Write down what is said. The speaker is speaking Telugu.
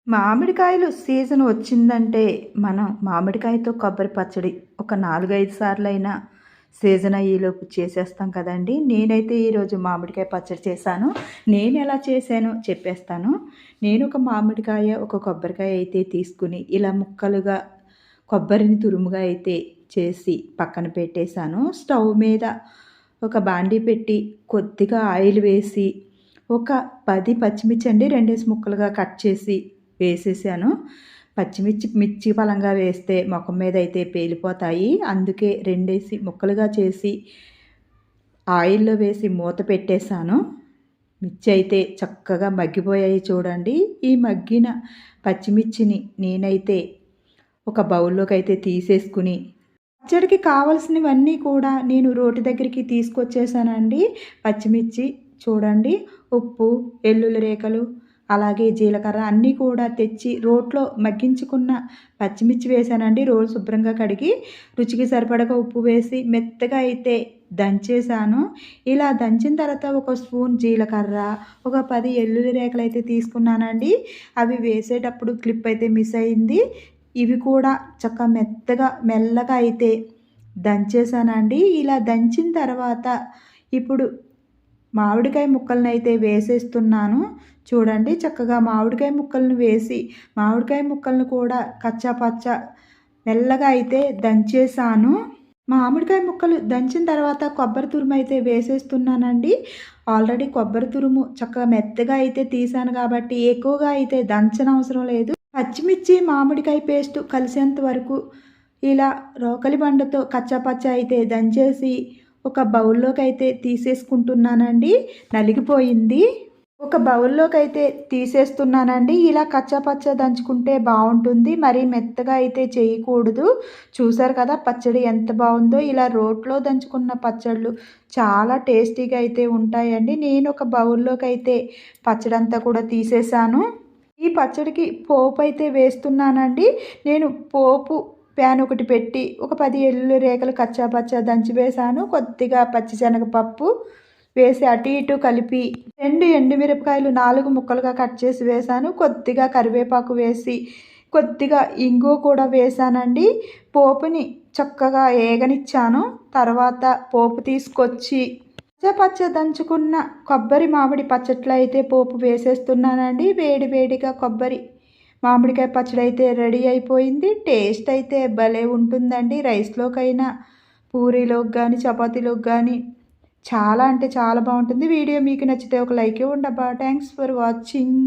మామిడికాయలు సీజన్ వచ్చిందంటే మనం మామిడికాయతో కొబ్బరి పచ్చడి ఒక 4, 5 సార్లైనా సీజన్ అయ్యేలోపు చేసేస్తాం కదండీ! నేనైతే ఈరోజు మామిడికాయ పచ్చడి చేశాను. నేనెలా చేశానో చెప్పేస్తాను. నేను ఒక మామిడికాయ, ఒక కొబ్బరికాయ అయితే తీసుకుని ఇలా ముక్కలుగా కొబ్బరిని తురుముగా అయితే చేసి పక్కన పెట్టేశాను. స్టవ్ మీద ఒక బాండీ పెట్టి కొద్దిగా ఆయిల్ వేసి ఒక 10 పచ్చిమిర్చి అండి 2 ముక్కలుగా కట్ చేసి వేసేసాను. మిర్చి పలంగా వేస్తే మొఖం మీద అయితే పేలిపోతాయి. అందుకే 2 ముక్కలుగా చేసి ఆయిల్‌లో వేసి మూత పెట్టేశాను. మిర్చి అయితే చక్కగా మగ్గిపోయాయి చూడండి. ఈ మగ్గిన పచ్చిమిర్చిని నేనైతే ఒక బౌల్‌లోకి అయితే తీసేసుకుని పచ్చడికి కావాల్సినవన్నీ కూడా నేను రోటి దగ్గరికి తీసుకొచ్చేసానండి. పచ్చిమిర్చి చూడండి, ఉప్పు, వెల్లుల్లి రేఖలు, అలాగే జీలకర్ర అన్నీ కూడా తెచ్చి రోట్లో మగ్గించుకున్న పచ్చిమిర్చి వేసానండి. రోలు శుభ్రంగా కడిగి రుచికి సరిపడగా ఉప్పు వేసి మెత్తగా అయితే దంచేసాను. ఇలా దంచిన తర్వాత ఒక స్పూన్ జీలకర్ర, ఒక 10 వెల్లుల్లి రేఖలు అయితే తీసుకున్నానండి. అవి వేసేటప్పుడు క్లిప్ అయితే మిస్ అయింది. ఇవి కూడా మెల్లగా అయితే దంచేసానండి. ఇలా దంచిన తర్వాత ఇప్పుడు మామిడికాయ ముక్కలను అయితే వేసేస్తున్నాను. చూడండి, చక్కగా మామిడికాయ ముక్కలను వేసి మామిడికాయ ముక్కలను కూడా కచ్చా పచ్చా మెల్లగా అయితే దంచేసాను. మామిడికాయ ముక్కలు దంచిన తర్వాత కొబ్బరి తురుము అయితే వేసేస్తున్నానండి. ఆల్రెడీ కొబ్బరి తురుము చక్కగా మెత్తగా అయితే తీసాను కాబట్టి ఎక్కువగా అయితే దంచనవసరం లేదు. పచ్చిమిర్చి మామిడికాయ పేస్ట్ కలిసేంత వరకు ఇలా రోకలి బండతో కచ్చాపచ్చా అయితే దంచేసి ఒక బౌల్లోకి అయితే తీసేసుకుంటున్నానండి. నలిగిపోయింది. ఒక బౌల్లోకి అయితే తీసేస్తున్నానండి. ఇలా కచ్చాపచ్చా దంచుకుంటే బాగుంటుంది, మరీ మెత్తగా అయితే చేయకూడదు. చూసారు కదా పచ్చడి ఎంత బాగుందో. ఇలా రోట్లో దంచుకున్న పచ్చళ్ళు చాలా టేస్టీగా అయితే ఉంటాయండి. నేను ఒక బౌల్లోకి అయితే పచ్చడి అంతా కూడా తీసేసాను. ఈ పచ్చడికి పోపు అయితే వేస్తున్నానండి. నేను పోపు ప్యాన్ ఒకటి పెట్టి ఒక 10 ఎల్లుల్లి రేఖలు కచ్చాపచ్చా దంచి వేసాను. కొద్దిగా పచ్చిశనగపప్పు వేసి అటు ఇటు కలిపి 2 ఎండుమిరపకాయలు 4 ముక్కలుగా కట్ చేసి వేసాను. కొద్దిగా కరివేపాకు వేసి కొద్దిగా ఇంగువ కూడా వేసానండి. పోపుని చక్కగా ఏగనిచ్చాను. తర్వాత పోపు తీసుకొచ్చి పచ్చ దంచుకున్న కొబ్బరి మామిడి పచ్చట్లో అయితే పోపు వేసేస్తున్నానండి. వేడి వేడిగా కొబ్బరి మామిడికాయ పచ్చడి అయితే రెడీ అయిపోయింది. టేస్ట్ అయితే భలే ఉంటుందండి. రైస్లోకైనా, పూరీలోకి కానీ, చపాతీలోకి కానీ చాలా అంటే చాలా బాగుంటుంది. వీడియో మీకు నచ్చితే ఒక లైక్ ఇవ్వండి అబ్బా. Thanks for watching.